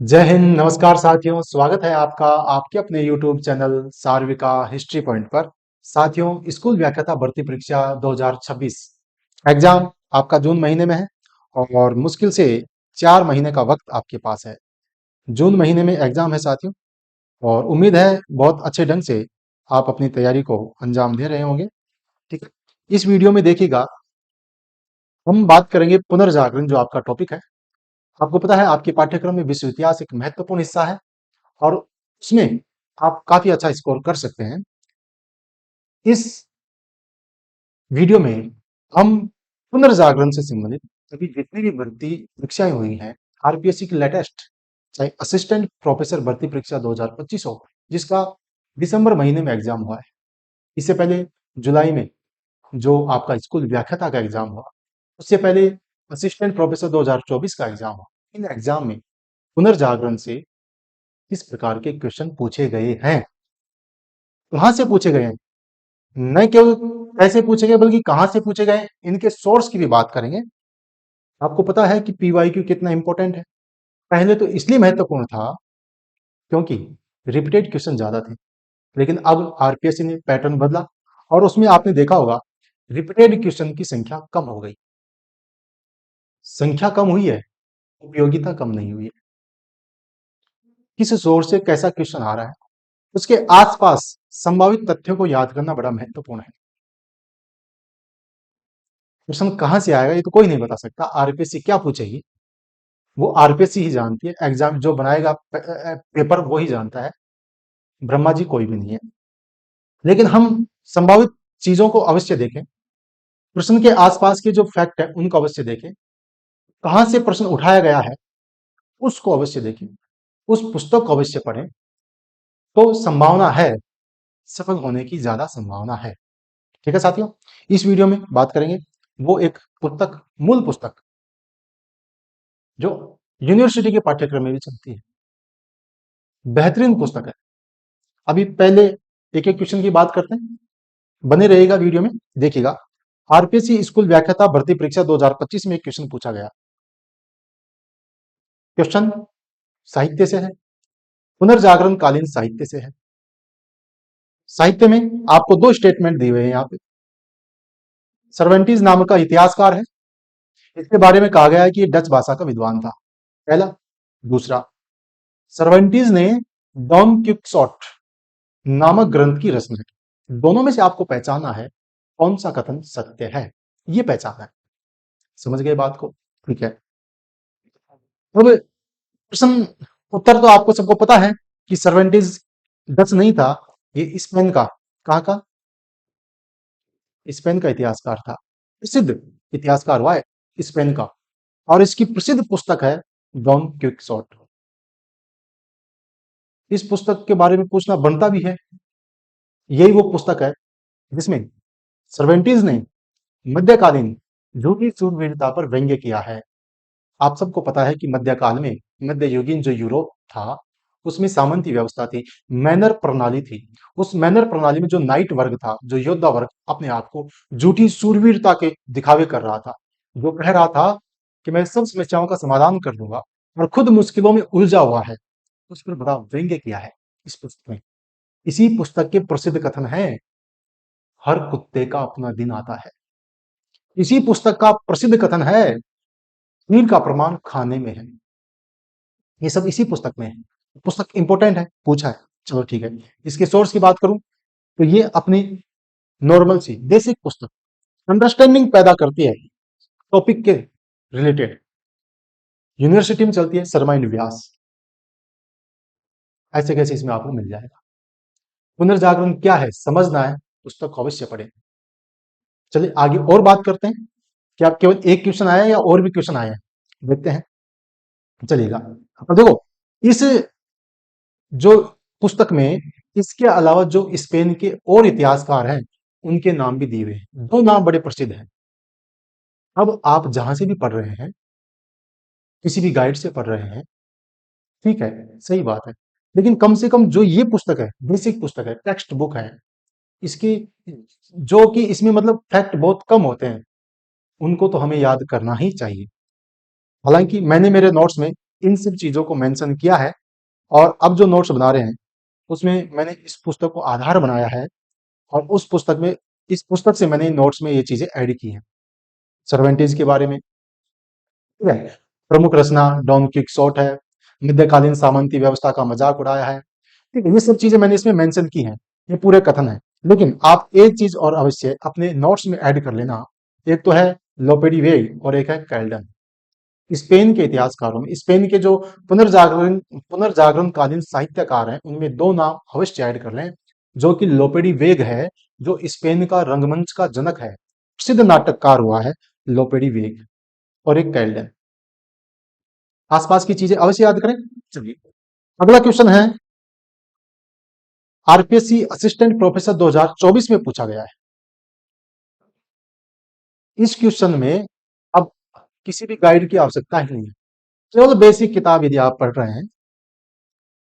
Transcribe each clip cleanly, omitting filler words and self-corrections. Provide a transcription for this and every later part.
जय हिंद। नमस्कार साथियों, स्वागत है आपका आपके अपने YouTube चैनल सार्विका हिस्ट्री पॉइंट पर। साथियों, स्कूल व्याख्याता भर्ती परीक्षा 2026 एग्जाम आपका जून महीने में है और मुश्किल से 4 महीने का वक्त आपके पास है। जून महीने में एग्जाम है साथियों, और उम्मीद है बहुत अच्छे ढंग से आप अपनी तैयारी को अंजाम दे रहे होंगे। ठीक है, इस वीडियो में देखिएगा, हम बात करेंगे पुनर्जागरण, जो आपका टॉपिक है। आपको पता है आपके पाठ्यक्रम में विश्व इतिहास एक महत्वपूर्ण हिस्सा है और उसमें आप काफी अच्छा स्कोर कर सकते हैं। इस वीडियो में हम पुनर्जागरण से संबंधित अभी जितनी भी भर्ती परीक्षाएं हुई हैं, आरपीएससी की लेटेस्ट, चाहे असिस्टेंट प्रोफेसर भर्ती परीक्षा 2025 हो, जिसका दिसंबर महीने में एग्जाम हुआ है। इससे पहले जुलाई में जो आपका स्कूल व्याख्याता का एग्जाम हुआ, उससे पहले असिस्टेंट प्रोफेसर 2024 का एग्जाम हुआ। इन एग्जाम में पुनर्जागरण से किस प्रकार के क्वेश्चन पूछे गए हैं, कहां से पूछे गए हैं, न केवल कैसे पूछे गए बल्कि कहां से पूछे गए, इनके सोर्स की भी बात करेंगे। आपको पता है कि पीवाईक्यू कितना इंपॉर्टेंट है। पहले तो इसलिए महत्वपूर्ण था क्योंकि रिपीटेड क्वेश्चन ज्यादा थे, लेकिन अब आरपीएससी ने पैटर्न बदला और उसमें आपने देखा होगा रिपीटेड क्वेश्चन की संख्या कम हो गई। संख्या कम हुई है, उपयोगिता कम नहीं हुई है। किस सोर्स से कैसा क्वेश्चन आ रहा है, उसके आसपास संभावित तथ्यों को याद करना बड़ा महत्वपूर्ण है। क्वेश्चन कहां से आएगा ये तो कोई नहीं बता सकता। आरपीएससी क्या पूछेगी वो आरपीएससी ही जानती है। एग्जाम जो बनाएगा पेपर वो ही जानता है, ब्रह्मा जी कोई भी नहीं है। लेकिन हम संभावित चीजों को अवश्य देखें, प्रश्न के आसपास के जो फैक्ट है उनको अवश्य देखें, कहां से प्रश्न उठाया गया है उसको अवश्य देखें, उस पुस्तक को अवश्य पढ़ें, तो संभावना है, सफल होने की ज्यादा संभावना है। ठीक है साथियों, इस वीडियो में बात करेंगे वो एक पुस्तक, मूल पुस्तक जो यूनिवर्सिटी के पाठ्यक्रम में भी चलती है, बेहतरीन पुस्तक है। अभी पहले एक एक क्वेश्चन की बात करते हैं, बने रहेगा वीडियो में, देखिएगा। आरपीएससी स्कूल व्याख्याता भर्ती परीक्षा 2025 में एक क्वेश्चन पूछा गया। क्वेश्चन साहित्य से है, पुनर्जागरण कालीन साहित्य से है। साहित्य में आपको दो स्टेटमेंट दिए हुए हैं यहाँ पे। सर्वेंटीज नाम का इतिहासकार है, इसके बारे में कहा गया है कि ये डच भाषा का विद्वान था, पहला। दूसरा, सर्वेंटीज ने डॉन क्विक्सॉट नामक ग्रंथ की रचना की। दोनों में से आपको पहचानना है कौन सा कथन सत्य है, ये पहचानना है। समझ गए बात को? ठीक है। अब प्रश्न उत्तर तो आपको सबको पता है कि सर्वेंटीज डच नहीं था, ये स्पेन का, कहाँ का, स्पेन का इतिहासकार था। प्रसिद्ध इतिहासकार हुआ है स्पेन का, और इसकी प्रसिद्ध पुस्तक है डॉन क्विक्सॉट। इस पुस्तक के बारे में पूछना बनता भी है। यही वो पुस्तक है जिसमें सर्वेंटीज ने मध्यकालीन झूठी सूरवीरता पर व्यंग्य किया है। आप सबको पता है कि मध्यकाल में, मध्ययुगीन जो यूरोप था, उसमें सामंती व्यवस्था थी, मैनर प्रणाली थी। उस मैनर प्रणाली में जो नाइट वर्ग था, जो योद्धा वर्ग, अपने आप को झूठी सूरवीरता के दिखावे कर रहा था, जो कह रहा था कि मैं सब समस्याओं का समाधान कर दूंगा, और खुद मुश्किलों में उलझा हुआ है, उस पर बड़ा व्यंग्य किया है इस पुस्तक में। इसी पुस्तक के प्रसिद्ध कथन है, हर कुत्ते का अपना दिन आता है। इसी पुस्तक का प्रसिद्ध कथन है, मीर का प्रमाण खाने में है। ये सब इसी पुस्तक में है। पुस्तक इंपॉर्टेंट है, पूछा है। चलो ठीक है, इसके सोर्स की बात करूं तो ये अपनी नॉर्मल सी बेसिक पुस्तक अंडरस्टैंडिंग पैदा करती है टॉपिक के रिलेटेड। यूनिवर्सिटी में चलती है, शर्मा एंड व्यास, ऐसे कैसे इसमें आपको मिल जाएगा। पुनर्जागरण क्या है समझना है, पुस्तक को अवश्य पढ़ें। चलिए आगे और बात करते हैं कि आप केवल एक क्वेश्चन आया है या और भी क्वेश्चन आए हैं, देखते हैं। चलिएगा, अब देखो, इस जो पुस्तक में इसके अलावा जो स्पेन के और इतिहासकार हैं उनके नाम भी दिए हुए हैं। दो नाम बड़े प्रसिद्ध हैं। अब आप जहां से भी पढ़ रहे हैं, किसी भी गाइड से पढ़ रहे हैं, ठीक है, सही बात है, लेकिन कम से कम जो ये पुस्तक है, बेसिक पुस्तक है, टेक्स्ट बुक है, इसकी, जो कि इसमें मतलब फैक्ट बहुत कम होते हैं, उनको तो हमें याद करना ही चाहिए। हालांकि मैंने मेरे नोट्स में इन सब चीजों को मेंशन किया है। और अब जो नोट्स बना रहे हैं उसमें मैंने इस पुस्तक को आधार बनाया है, और उस पुस्तक में, इस पुस्तक से मैंने इन नोट्स में ये चीजें ऐड की हैं। सर्वेंटीज के बारे में, ठीक है, प्रमुख रचना डॉन किक्सोट है, मध्यकालीन सामंती व्यवस्था का मजाक उड़ाया है, ठीक है, ये सब चीजें मैंने इसमें मेंशन की हैं। ये पूरे कथन है। लेकिन आप एक चीज और अवश्य अपने नोट्स में ऐड कर लेना। एक तो है लोपेडी वेग और एक है कैल्डन। स्पेन के इतिहासकारों में, स्पेन के जो पुनर्जागरण कालीन साहित्यकार हैं, उनमें दो नाम अवश्य ऐड कर लें, जो कि लोपेडी वेग है, जो स्पेन का रंगमंच का जनक है, प्रसिद्ध नाटककार हुआ है लोपेडी वेग, और एक कैल्डन। आसपास की चीजें अवश्य याद करें। चलिए, अगला क्वेश्चन है, आरपीएससी असिस्टेंट प्रोफेसर 2024 में पूछा गया है। इस क्वेश्चन में अब किसी भी गाइड की आवश्यकता ही नहीं है, केवल बेसिक किताब यदि आप पढ़ रहे हैं,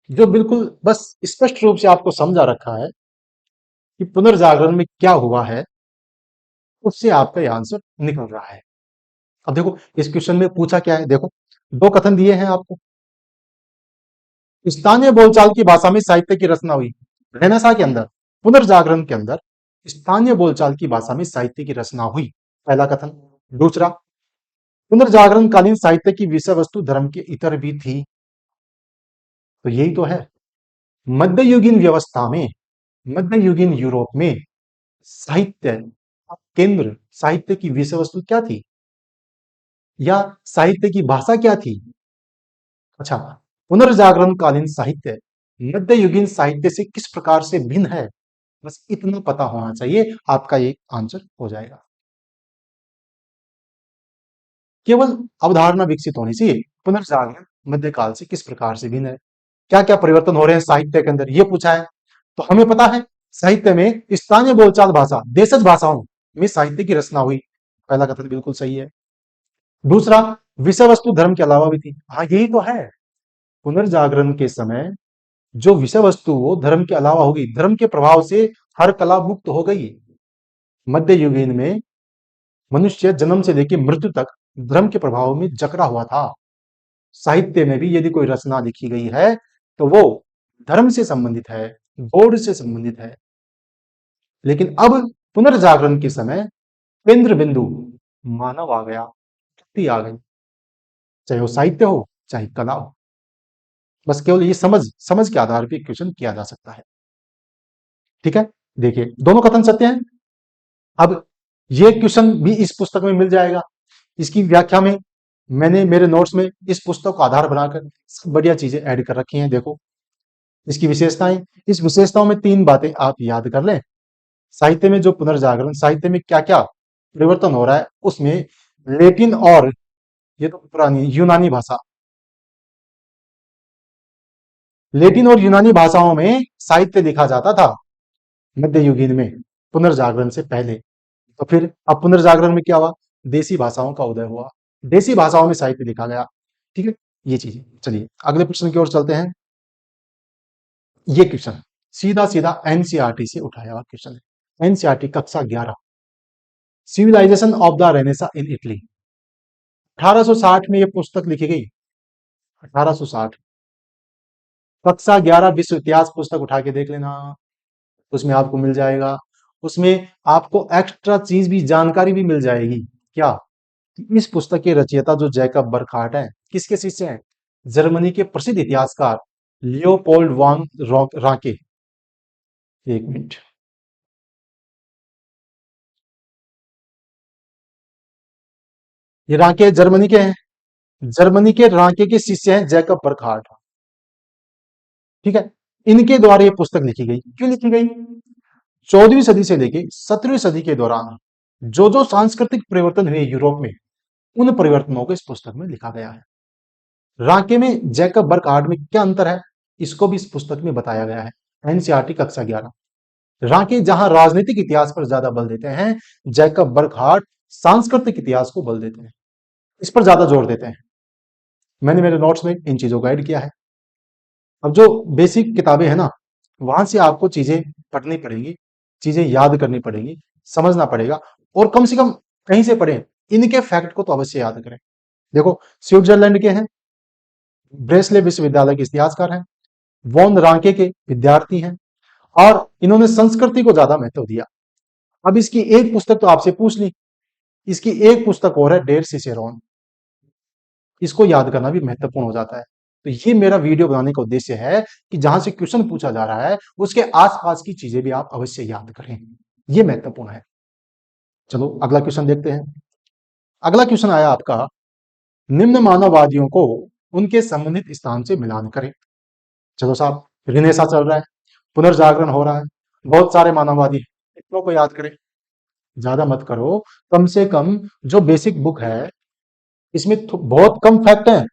जो बिल्कुल बस स्पष्ट रूप से आपको समझा रखा है कि पुनर्जागरण में क्या हुआ है, उससे आपका यह आंसर निकल रहा है। अब देखो इस क्वेश्चन में पूछा क्या है, देखो दो कथन दिए हैं आपको। स्थानीय बोलचाल की भाषा में साहित्य की रचना हुई, रेनेसां के अंदर, पुनर्जागरण के अंदर स्थानीय बोलचाल की भाषा में साहित्य की रचना हुई, पहला कथन। दूसरा, पुनर्जागरण कालीन साहित्य की विषय वस्तु धर्म के इतर भी थी। तो यही तो है, मध्ययुगीन व्यवस्था में, मध्ययुगीन यूरोप में साहित्य का केंद्र, साहित्य की विषय वस्तु क्या थी, या साहित्य की भाषा क्या थी? अच्छा, पुनर्जागरण कालीन साहित्य मध्ययुगीन साहित्य से किस प्रकार से भिन्न है, बस इतना पता होना चाहिए, आपका ये आंसर हो जाएगा। केवल अवधारणा विकसित होनी चाहिए, पुनर्जागरण मध्यकाल से किस प्रकार से भिन्न है, क्या क्या परिवर्तन हो रहे हैं साहित्य के अंदर, ये पूछा है। तो हमें पता है साहित्य में स्थानीय बोलचाल भाषा, देशज भाषाओं में साहित्य की रचना हुई, पहला कथन बिल्कुल सही है। दूसरा, विषय वस्तु धर्म के अलावा भी थी, हाँ यही तो है, पुनर्जागरण के समय जो विषय वस्तु वो धर्म के अलावा होगी, धर्म के प्रभाव से हर कला मुक्त हो गई। मध्य युगीन में मनुष्य जन्म से लेकर मृत्यु तक धर्म के प्रभाव में जकड़ा हुआ था। साहित्य में भी यदि कोई रचना लिखी गई है तो वो धर्म से संबंधित है, गौड़ से संबंधित है। लेकिन अब पुनर्जागरण के समय केंद्र बिंदु मानव आ गया, शक्ति आ गई, चाहे वो साहित्य हो चाहे कला हो। बस केवल ये समझ समझ के आधार पर क्वेश्चन किया जा सकता है। ठीक है, देखिए दोनों कथन सत्य हैं। अब ये क्वेश्चन भी इस पुस्तक में मिल जाएगा। इसकी व्याख्या में मैंने मेरे नोट्स में इस पुस्तक को आधार बनाकर सब बढ़िया चीजें ऐड कर रखी हैं। देखो इसकी विशेषताएं, इस विशेषताओं में तीन बातें आप याद कर लें। साहित्य में जो पुनर्जागरण, साहित्य में क्या क्या परिवर्तन हो रहा है, उसमें लेटिन और, ये तो पुरानी यूनानी भाषा, लेटिन और यूनानी भाषाओं में साहित्य लिखा जाता था मध्ययुगीन में, पुनर्जागरण से पहले। तो फिर अब पुनर्जागरण में क्या हुआ, देसी भाषाओं का उदय हुआ, देसी भाषाओं में साहित्य लिखा गया। ठीक है, ये चीजें। चलिए अगले प्रश्न की ओर चलते हैं। ये क्वेश्चन सीधा सीधा एनसीईआरटी से उठाया हुआ क्वेश्चन है, एनसीईआरटी कक्षा 11, civilization of the Renaissance in Italy. 1860 में ये पुस्तक लिखी गई, 1860, कक्षा 11 विश्व इतिहास पुस्तक उठा के देख लेना, उसमें आपको मिल जाएगा। उसमें आपको एक्स्ट्रा चीज भी, जानकारी भी मिल जाएगी। क्या, इस पुस्तक के रचयिता जो जैकब बर्कहार्ट है, किसके शिष्य हैं, जर्मनी के प्रसिद्ध इतिहासकार लियोपोल्ड वान राके। एक मिनट, ये राके जर्मनी के हैं, जर्मनी के राके के शिष्य हैं जैकब बर्कहार्ट। ठीक है, इनके द्वारा ये पुस्तक लिखी गई। क्यों लिखी गई, 14वीं सदी से लेके 17वीं सदी के दौरान जो जो सांस्कृतिक परिवर्तन हुए यूरोप में, उन परिवर्तनों को इस पुस्तक में लिखा गया है। राके में जैकब बर्कहार्ट में क्या अंतर है, इसको भी इस पुस्तक में बताया गया है, एनसीईआरटी कक्षा 11। राके जहां राजनीतिक इतिहास पर ज्यादा बल देते हैं, जैकब बर्कहार्ट सांस्कृतिक इतिहास को बल देते हैं, इस पर ज्यादा जोर देते हैं। मैंने मेरे नोट्स में इन चीजों को ऐड किया है। अब जो बेसिक किताबें हैं ना, वहां से आपको चीजें पढ़नी पड़ेंगी, चीजें याद करनी पड़ेंगी, समझना पड़ेगा, और कम से कम कहीं से पढ़ें, इनके फैक्ट को तो अवश्य याद करें। देखो स्विट्जरलैंड के हैं, ब्रेसले विश्वविद्यालय के इतिहासकार हैं, वॉन रांके के विद्यार्थी हैं, और इन्होंने संस्कृति को ज्यादा महत्व दिया। अब इसकी एक पुस्तक तो आपसे पूछ ली, इसकी एक पुस्तक और है डेर सिसेरोन, इसको याद करना भी महत्वपूर्ण हो जाता है। तो ये मेरा वीडियो बनाने का उद्देश्य है कि जहां से क्वेश्चन पूछा जा रहा है उसके आसपास की चीजें भी आप अवश्य याद करें, ये महत्वपूर्ण है। चलो अगला क्वेश्चन देखते हैं। अगला क्वेश्चन आया आपका, निम्न मानववादियों को उनके संबंधित स्थान से मिलान करें। चलो साहब, रिनेसा चल रहा है, पुनर्जागरण हो रहा है, बहुत सारे मानववादी हैं, इतनों को याद करें, ज्यादा मत करो, कम से कम जो बेसिक बुक है इसमें बहुत कम फैक्ट हैं,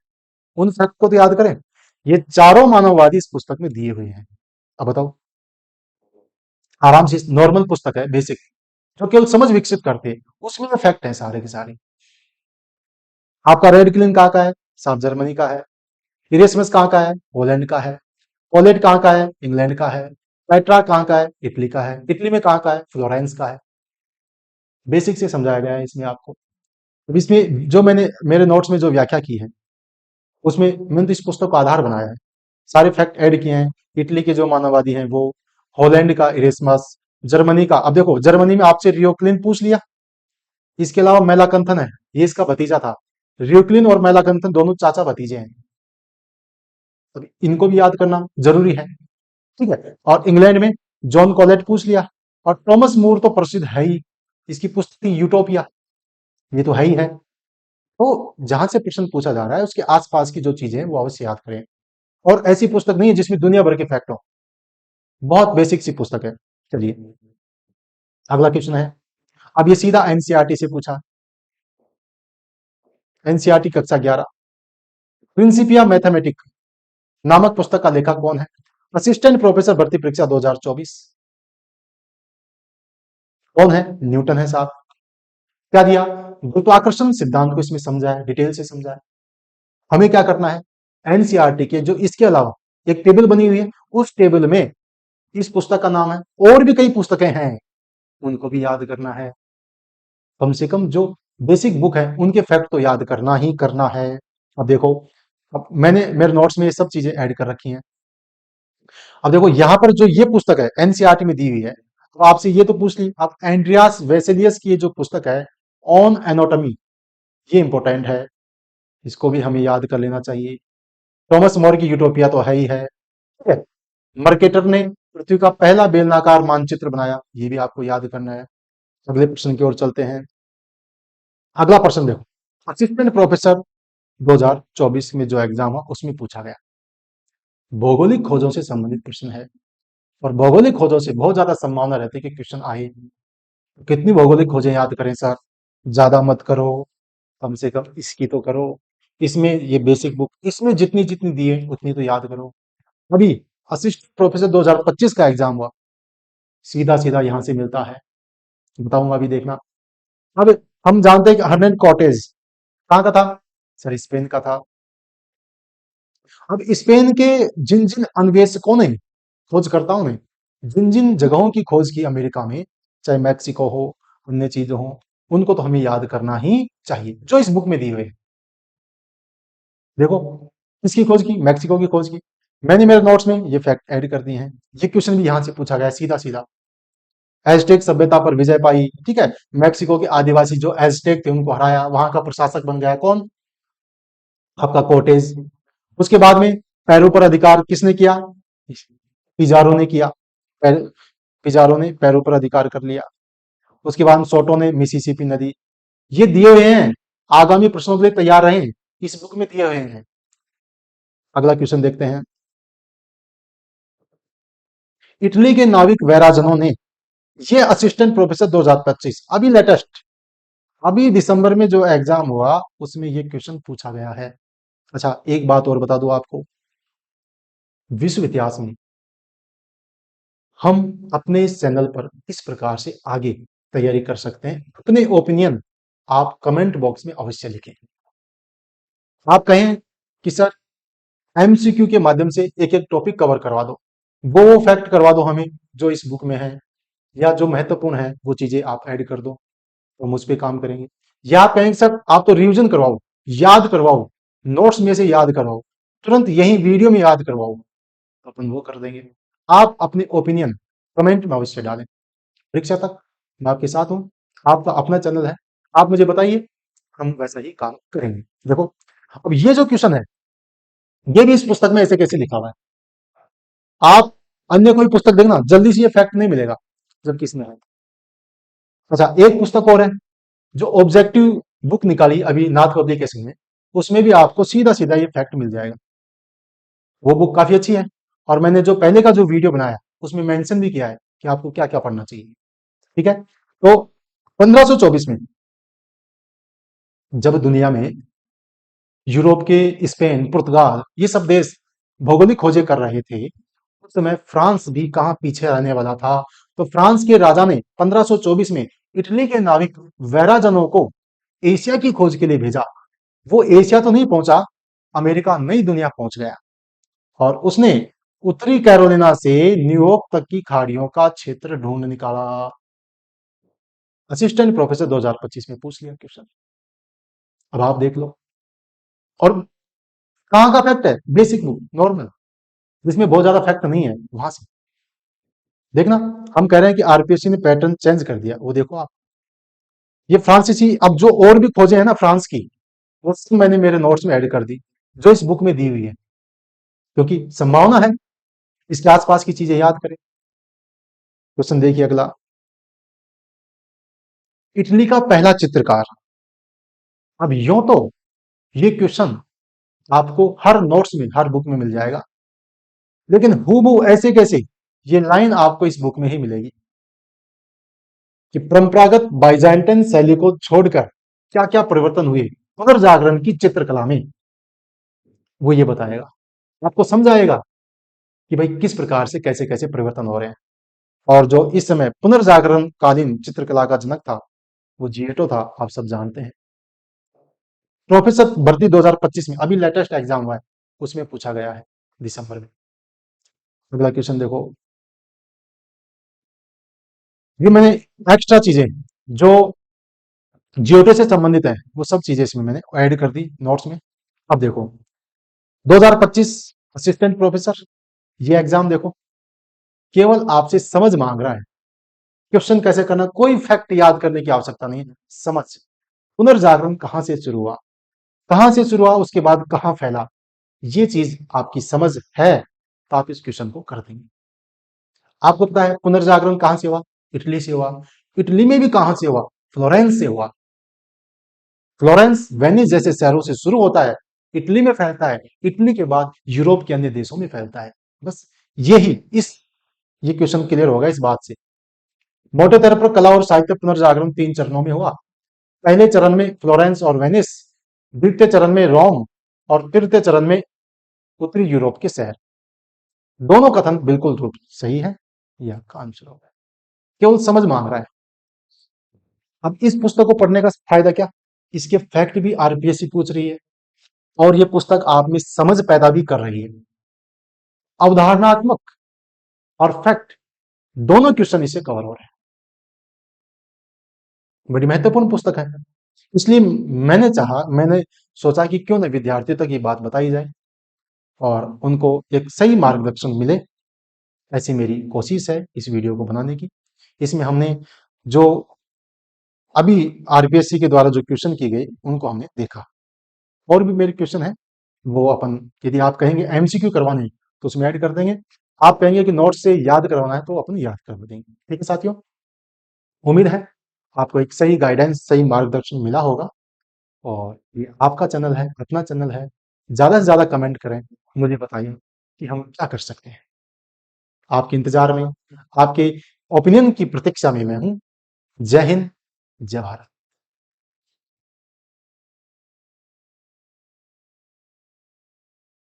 उन फैक्ट को तो याद करें। ये चारों मानववादी इस पुस्तक में दिए हुए हैं। अब बताओ, आराम से, नॉर्मल पुस्तक है, बेसिक, जो केवल समझ विकसित करते हैं, उसमें फैक्ट है सारे के सारे। आपका रेड क्लिन कहाँ का है? साउथ जर्मनी का है। इरेस्मस कहाँ का है? पोलैंड का है। पोलेट कहाँ का है? इंग्लैंड का है। पेट्रा कहाँ का है? इटली का है। इटली में कहाँ का है? फ्लोरेंस का है। बेसिक से समझाया गया है इसमें आपको। अब इसमें जो मैंने मेरे नोट्स में जो व्याख्या की है उसमें मैंने तो इस पुस्तक का आधार बनाया है, सारे फैक्ट ऐड किए हैं। इटली के जो मानववादी हैं वो, हॉलैंड का इरेस्मस, जर्मनी का, अब देखो जर्मनी में आपसे रियोक्लिन पूछ लिया, इसके अलावा मेलाकंथन है, ये इसका भतीजा था। रियोक्लिन और मेलाकंथन दोनों चाचा भतीजे हैं, तो इनको भी याद करना जरूरी है, ठीक है। और इंग्लैंड में जॉन कॉलेट पूछ लिया, और थॉमस मूर तो प्रसिद्ध है ही, इसकी पुस्तक थी यूटोपिया, ये तो है ही है। तो जहां से प्रश्न पूछा जा रहा है उसके आसपास की जो चीजें हैं वो अवश्य याद करें। और ऐसी पुस्तक नहीं है जिसमें दुनिया भर के फैक्ट हो, बहुत बेसिक सी पुस्तक है। चलिए अगला क्वेश्चन है, अब ये सीधा एनसीईआरटी से पूछा, एनसीईआरटी कक्षा 11, प्रिंसिपिया मैथमेटिक नामक पुस्तक का लेखक कौन है? असिस्टेंट प्रोफेसर भर्ती परीक्षा 2024, कौन है? न्यूटन है साहब। क्या दिया? गुरुत्वाकर्षण सिद्धांत को इसमें समझा है, डिटेल से समझा है। हमें क्या करना है, एनसीईआरटी के जो इसके अलावा एक टेबल बनी हुई है, उस टेबल में इस पुस्तक का नाम है, और भी कई पुस्तकें हैं, उनको भी याद करना है। कम से कम जो बेसिक बुक है उनके फैक्ट तो याद करना ही करना है। अब देखो, अब मैंने मेरे नोट्स में ये सब चीजें ऐड कर रखी हैं। अब देखो यहां पर जो ये पुस्तक है एनसीईआरटी में दी हुई है, तो आपसे ये तो पूछ ली, आप एंड्रियास वेसेलियस की ये जो पुस्तक है ऑन एनाटॉमी, ये इंपॉर्टेंट है, इसको भी हमें याद कर लेना चाहिए। थॉमस मोर की यूटोपिया तो है ही है, ठीक है। मर्केटर ने पृथ्वी का पहला बेलनाकार मानचित्र बनाया, ये भी आपको याद करना है। अगले प्रश्न की ओर चलते हैं। अगला प्रश्न देखो, असिस्टेंट प्रोफेसर 2024 में जो एग्जाम हुआ उसमें पूछा गया, भौगोलिक खोजों से संबंधित प्रश्न है, और भौगोलिक खोजों से बहुत ज्यादा संभावना रहती है कि क्वेश्चन आए। कितनी भौगोलिक खोजें याद करें सर? ज्यादा मत करो, कम से कम इसकी तो करो। इसमें ये बेसिक बुक, इसमें जितनी जितनी दी है उतनी तो याद करो। अभी असिस्टेंट प्रोफेसर 2025 का एग्जाम हुआ, सीधा सीधा यहां से मिलता है, बताऊंगा अभी देखना। अब हम जानते हैं कि हर्नैंड कॉर्टेज कहाँ का था? सर स्पेन का था। अब स्पेन के जिन जिन अन्वेषकों ने, खोजकर्ताओं ने जिन जिन जगहों की खोज की अमेरिका में, चाहे मैक्सिको हो, अन्य चीजें हो, उनको तो हमें याद करना ही चाहिए जो इस बुक में दी हुई है। देखो किसकी खोज की? मैक्सिको की खोज की। मैंने मेरे नोट्स में ये फैक्ट ऐड कर दिए हैं। ये क्वेश्चन भी यहां से पूछा गया सीधा सीधा। एजटेक सभ्यता पर विजय पाई, ठीक है, मैक्सिको के आदिवासी जो एजटेक थे उनको हराया, वहां का प्रशासक बन गया कौन? आपका कोर्टेज। उसके बाद में पैरों पर अधिकार किसने किया? पिजारो ने किया। पिजारो ने पैरों पर अधिकार कर लिया। उसके बाद सोटो ने मिसिसिपी नदी। ये दिए हुए हैं, आगामी प्रश्नों के लिए तैयार रहें, इस बुक में दिए हुए हैं। अगला क्वेश्चन देखते हैं। इटली के नाविक वैराजनों ने, ये असिस्टेंट प्रोफेसर 2025 अभी लेटेस्ट, अभी दिसंबर में जो एग्जाम हुआ उसमें ये क्वेश्चन पूछा गया है। अच्छा एक बात और बता दूं आपको, विश्व इतिहास में हम अपने इस चैनल पर इस प्रकार से आगे तैयारी कर सकते हैं। अपने ओपिनियन आप कमेंट बॉक्स में अवश्य लिखें। आप कहें कि सर एमसीक्यू के माध्यम से एक एक टॉपिक कवर करवा दो, वो फैक्ट करवा दो हमें जो इस बुक में है, या जो महत्वपूर्ण है वो चीजें आप ऐड कर दो, तो हम उस पर काम करेंगे। या आप कहेंगे सर आप तो रिवीजन करवाओ, याद करवाओ, नोट्स में से याद करवाओ, तुरंत यही वीडियो में याद करवाओ, तो अपन वो कर देंगे। आप अपने ओपिनियन कमेंट में अवश्य डालें। परीक्षा तक मैं आपके साथ हूं। आपका अपना चैनल है, आप मुझे बताइए, हम वैसा ही काम करेंगे। देखो, अब ये जो क्वेश्चन है, ये भी इस पुस्तक में ऐसे कैसे लिखा हुआ है। आप अन्य कोई पुस्तक देखना, जल्दी से ये फैक्ट नहीं मिलेगा जबकि इसमें है। अच्छा, एक पुस्तक और है जो ऑब्जेक्टिव बुक निकाली अभी नाथ पब्लिकेशन में, उसमें भी आपको सीधा सीधा ये फैक्ट मिल जाएगा। वो बुक काफी अच्छी है, और मैंने जो पहले का जो वीडियो बनाया उसमें मेंशन भी किया है कि आपको क्या क्या पढ़ना चाहिए। ठीक है, तो 1524 में जब दुनिया में यूरोप के, स्पेन, पुर्तगाल, ये सब देश भौगोलिक खोजें कर रहे थे, उस समय फ्रांस भी कहाँ पीछे रहने वाला था। तो फ्रांस के राजा ने 1524 में इटली के नाविक वैराजनों को एशिया की खोज के लिए भेजा। वो एशिया तो नहीं पहुंचा, अमेरिका, नई दुनिया पहुंच गया, और उसने उत्तरी कैरोलिना से न्यूयॉर्क तक की खाड़ियों का क्षेत्र ढूंढ निकाला। असिस्टेंट प्रोफेसर 2025 में पूछ लिया क्वेश्चन। अब आप देख लो, और कहाँ का फैक्ट है, बेसिक बुक नॉर्मल, जिसमें बहुत ज्यादा फैक्ट नहीं है, वहां से देखना। हम कह रहे हैं कि आरपीएससी ने पैटर्न चेंज कर दिया, वो देखो आप। ये फ्रांसीसी, अब जो और भी खोजें हैं ना फ्रांस की, वो सब मैंने मेरे नोट्स में ऐड कर दी, जो इस बुक में दी हुई है, क्योंकि संभावना है इसके आसपास की चीजें याद करें। क्वेश्चन देखिए अगला, इटली का पहला चित्रकार। अब यूं तो ये क्वेश्चन आपको हर नोट्स में, हर बुक में मिल जाएगा, लेकिन हूबहू ऐसे कैसे, ये लाइन आपको इस बुक में ही मिलेगी कि परंपरागत बाइजेंटाइन शैली को छोड़कर क्या क्या परिवर्तन हुए पुनर्जागरण की चित्रकला में, वो ये बताएगा। आपको समझ आएगा कि भाई किस प्रकार से कैसे कैसे परिवर्तन हो रहे हैं। और जो इस समय पुनर्जागरण कालीन चित्रकला का जनक था, वो जिएटो था, आप सब जानते हैं। प्रोफेसर भर्ती 2025 में अभी लेटेस्ट एग्जाम हुआ है, उसमें पूछा गया है दिसंबर में। अगला क्वेश्चन देखो, ये मैंने एक्स्ट्रा चीजें जो जियोटो से संबंधित है, वो सब चीजें इसमें मैंने ऐड कर दी नोट्स में। अब देखो, 2025 असिस्टेंट प्रोफेसर, ये एग्जाम देखो, केवल आपसे समझ मांग रहा है, क्वेश्चन कैसे करना, कोई फैक्ट याद करने की आवश्यकता नहीं है, समझ। पुनर्जागरण कहां से शुरू हुआ, कहां से शुरू हुआ, उसके बाद कहां फैला, ये चीज आपकी समझ है तो आप इस क्वेश्चन को कर देंगे। आपको पता है पुनर्जागरण कहां से हुआ, इटली से हुआ। इटली में भी कहां से हुआ, फ्लोरेंस से हुआ। फ्लोरेंस, वेनिस जैसे शहरों से शुरू होता है, इटली में फैलता है, इटली के बाद यूरोप के अन्य देशों में फैलता है। बस यही इस ये क्वेश्चन क्लियर होगा इस बात से। मोटे तौर पर कला और साहित्य पुनर्जागरण 3 चरणों में हुआ। पहले चरण में फ्लोरेंस और वेनिस, द्वितीय चरण में रोम, और तृतीय चरण में उत्तरी यूरोप के शहर। दोनों कथन बिल्कुल रूप सही है, यह का आंसर होगा। केवल समझ मांग रहा है। अब इस पुस्तक को पढ़ने का फायदा क्या, इसके फैक्ट भी आरपीएससी पूछ रही है, और यह पुस्तक आप में समझ पैदा भी कर रही है। अवधारणात्मक और फैक्ट दोनों क्वेश्चन इससे कवर हो रहे हैं। बड़ी महत्वपूर्ण पुस्तक है, इसलिए मैंने सोचा कि क्यों न विद्यार्थियों तक ये बात बताई जाए और उनको एक सही मार्गदर्शन मिले। ऐसी मेरी कोशिश है इस वीडियो को बनाने की। इसमें हमने जो अभी आरपीएससी के द्वारा जो क्वेश्चन की गई, उनको हमने देखा। और भी मेरे क्वेश्चन है, वो अपन, यदि आप कहेंगे एमसीक्यू करवाने तो उसमें ऐड कर देंगे। आप कहेंगे कि नोट से याद करवाना है तो अपन याद कर देंगे। ठीक है साथियों, उम्मीद है आपको एक सही गाइडेंस, सही मार्गदर्शन मिला होगा। और ये आपका चैनल है, अपना चैनल है, ज्यादा से ज्यादा कमेंट करें, मुझे बताइए कि हम क्या कर सकते हैं। आपके इंतजार में, आपके ओपिनियन की प्रतीक्षा में मैं हूं। जय हिंद, जय भारत।